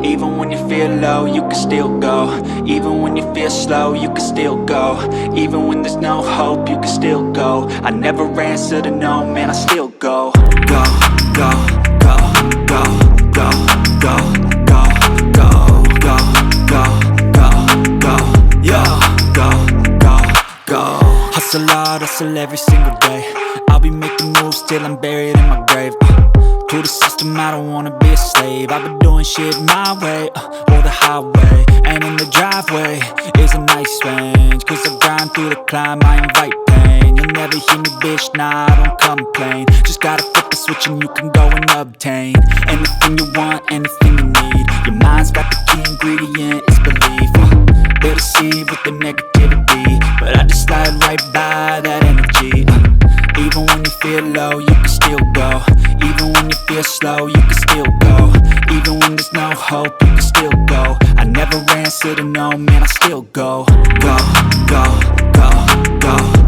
Even when you feel low, you can still go. Even when you feel slow, you can still go. Even when there's no hope, you can still go. I never answer to no, man, I still go. Go, go, go, go, go, go, go, go, go, go, go, go, yo, go, go, go. Hustle hard, hustle every single day. I'll be making moves till I'm buried in my grave. To the system, I don't wanna be a slave. I've been doing shit my way, or the highway. And in the driveway is a nice range, cause I grind through the climb, I invite pain. You'll never hear me, bitch, nah, I don't complain. Just gotta flip the switch and you can go and obtain anything you want, anything you need. Your mind's got the key ingredient, it's belief. They deceive with the negativity, but I just slide right by that energy. Even when you feel low, you can still go. Even when you feel slow, you can still go. Even when there's no hope, you can still go. I never answer to no, man, I still go. Go, go, go, go.